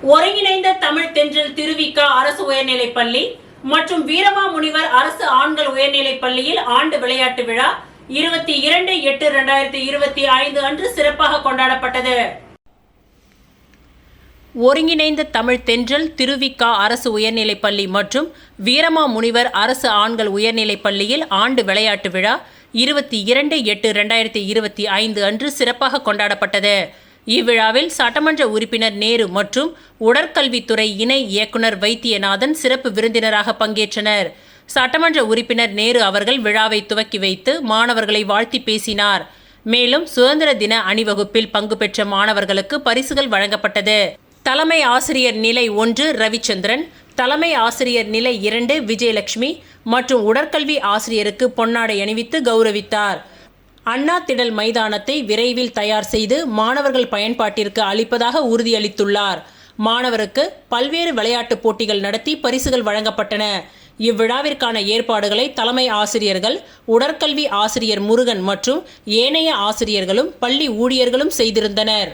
ஒருங்கிணைந்த தமிழ் தென்றல் திருவிக அரசு உயர்நிலைப்பள்ளி மற்றும் வீரமாமுனிவர் அரசு ஆண்கள் உயர்நிலைப்பள்ளியில் ஆண்டு விளையாட்டு விழா 22/8/2025 அன்று சிறப்பாக கொண்டாடப்பட்டது. ஒருங்கிணைந்த தமிழ் தென்றல் திருவிக அரசு உயர்நிலைப்பள்ளி மற்றும் வீரமாமுனிவர் அரசு ஆண்கள் உயர்நிலைப்பள்ளியில் ஆண்டு விளையாட்டு விழா 22/8/2025 அன்று சிறப்பாக கொண்டாடப்பட்டது. இவ்விழாவில் சட்டமன்ற உறுப்பினர் நேரு மற்றும் உடற்கல்வித்துறை இணை இயக்குனர் வைத்தியநாதன் சிறப்பு விருந்தினராக பங்கேற்றனர். சட்டமன்ற உறுப்பினர் நேரு அவர்கள் விழாவை துவக்கி வைத்து மாணவர்களை வாழ்த்தி பேசினார். மேலும் சுதந்திர தின அணிவகுப்பில் பங்கு பெற்ற மாணவர்களுக்கு பரிசுகள் வழங்கப்பட்டது. தலைமை ஆசிரியர் நிலை 1 ரவிச்சந்திரன், தலைமை ஆசிரியர் நிலை 2 விஜயலட்சுமி மற்றும் உடற்கல்வி ஆசிரியருக்கு பொன்னாடை அணிவித்து கௌரவித்தார். அண்ணா திடல் மைதானத்தை விரைவில் தயார் செய்து மாணவர்கள் பயன்பாட்டிற்கு அளிப்பதாக உறுதியளித்துள்ளார். மாணவருக்கு பல்வேறு விளையாட்டுப் போட்டிகள் நடத்தி பரிசுகள் வழங்கப்பட்டன. இவ்விழாவிற்கான ஏற்பாடுகளை தலைமை ஆசிரியர்கள், உடற்கல்வி ஆசிரியர் முருகன் மற்றும் ஏனைய ஆசிரியர்களும் பள்ளி ஊழியர்களும் செய்திருந்தனர்.